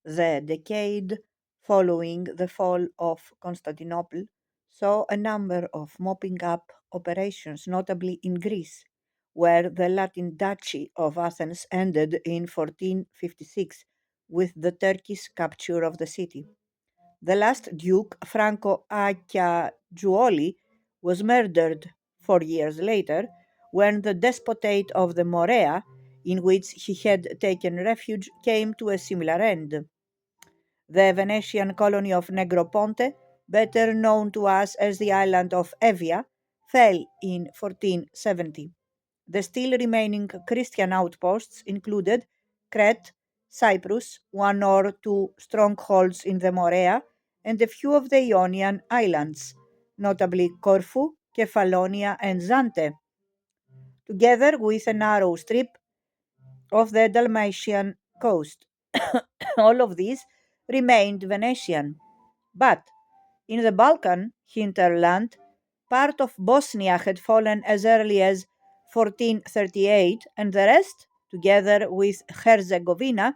The decade following the fall of Constantinople saw a number of mopping up operations, notably in Greece, where the Latin Duchy of Athens ended in 1456 with the Turkish capture of the city. The last duke, Franco Acciajuoli, was murdered 4 years later when the despotate of the Morea, in which he had taken refuge, came to a similar end. The Venetian colony of Negroponte, better known to us as the island of Evia, fell in 1470. The still remaining Christian outposts included Crete, Cyprus, one or two strongholds in the Morea, and a few of the Ionian islands, notably Corfu, Kefalonia, and Zante, together with a narrow strip of the Dalmatian coast. All of these remained Venetian. But in the Balkan hinterland, part of Bosnia had fallen as early as 1438, and the rest, together with Herzegovina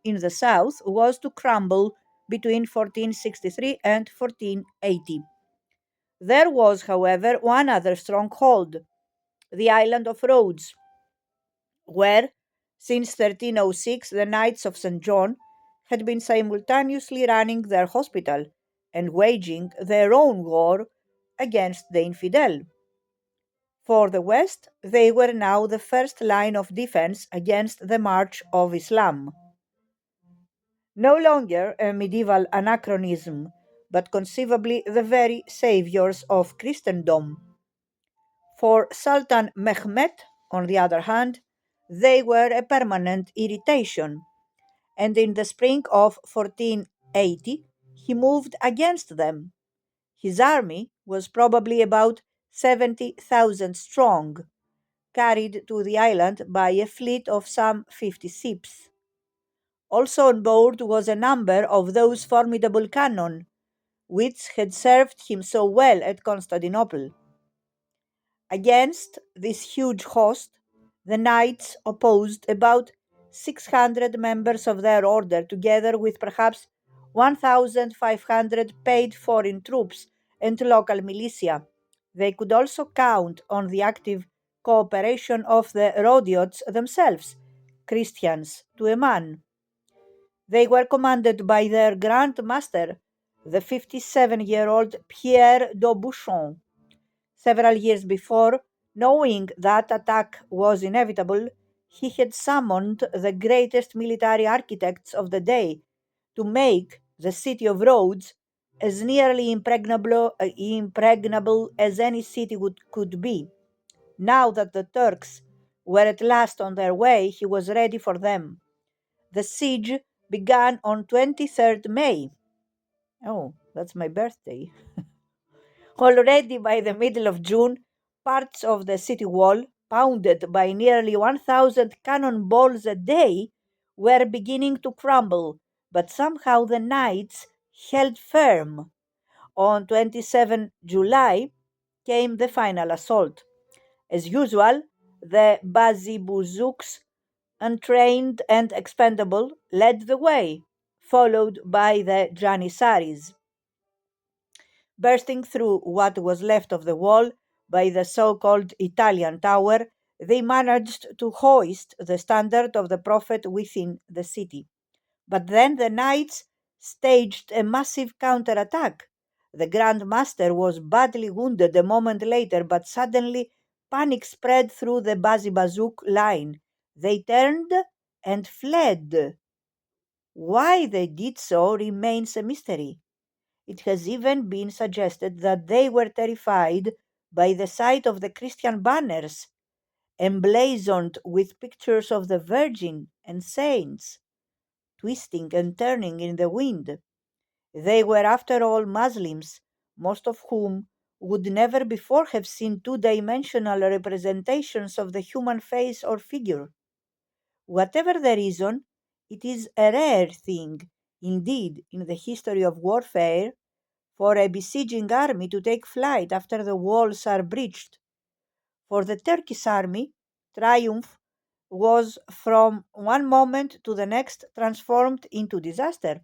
in the south, was to crumble between 1463 and 1480. There was, however, one other stronghold, the island of Rhodes, where, since 1306, the Knights of St. John had been simultaneously running their hospital and waging their own war against the infidel. For the West, they were now the first line of defense against the march of Islam. No longer a medieval anachronism, but conceivably the very saviors of Christendom. For Sultan Mehmet, on the other hand, they were a permanent irritation, and in the spring of 1480 he moved against them. His army was probably about 70,000 strong, carried to the island by a fleet of some 50 ships. Also on board was a number of those formidable cannon which had served him so well at Constantinople. Against this huge host, the knights opposed about 600 members of their order, together with perhaps 1,500 paid foreign troops and local militia. They could also count on the active cooperation of the Rhodiots themselves, Christians to a man. They were commanded by their Grand Master, the 57-year-old Pierre d'Aubusson. Several years before, knowing that attack was inevitable, he had summoned the greatest military architects of the day to make the city of Rhodes as nearly impregnable as any city could be. Now that the Turks were at last on their way, he was ready for them. The siege began on 23rd May. Oh, that's my birthday. Already by the middle of June, parts of the city wall, pounded by nearly 1,000 cannonballs a day, were beginning to crumble, but somehow the knights held firm. On 27 July came the final assault. As usual, the Bazibuzuks, untrained and expendable, led the way, followed by the Janissaries. Bursting through what was left of the wall by the so-called Italian tower, they managed to hoist the standard of the Prophet within the city. But then the knights staged a massive counterattack. The Grand Master was badly wounded a moment later, but suddenly panic spread through the Bazibazuk line. They turned and fled. Why they did so remains a mystery. It has even been suggested that they were terrified by the sight of the Christian banners, emblazoned with pictures of the Virgin and saints, twisting and turning in the wind. They were, after all, Muslims, most of whom would never before have seen two-dimensional representations of the human face or figure. Whatever the reason, it is a rare thing, indeed, in the history of warfare for a besieging army to take flight after the walls are breached. For the Turkish army, triumph was from one moment to the next transformed into disaster.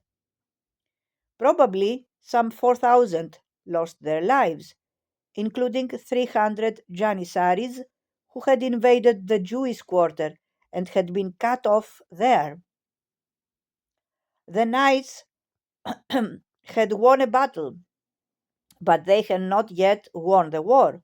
Probably some 4,000 lost their lives, including 300 Janissaries who had invaded the Jewish quarter and had been cut off there. The knights had won a battle, but they had not yet won the war.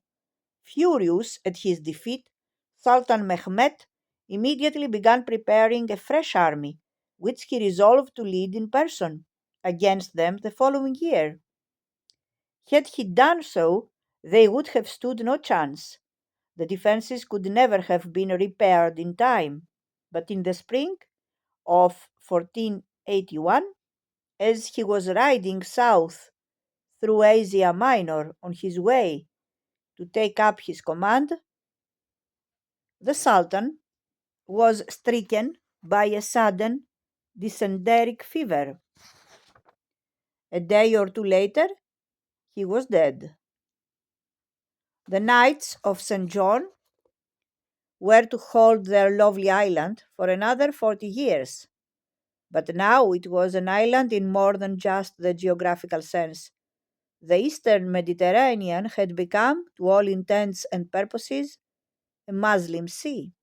Furious at his defeat, Sultan Mehmet immediately began preparing a fresh army, which he resolved to lead in person against them the following year. Had he done so, they would have stood no chance. The defenses could never have been repaired in time. But in the spring of 1481, as he was riding south through Asia Minor on his way to take up his command, the Sultan was stricken by a sudden dysenteric fever. A day or two later, he was dead. The Knights of St. John were to hold their lovely island for another 40 years, but now it was an island in more than just the geographical sense. The eastern Mediterranean had become, to all intents and purposes, a Muslim sea.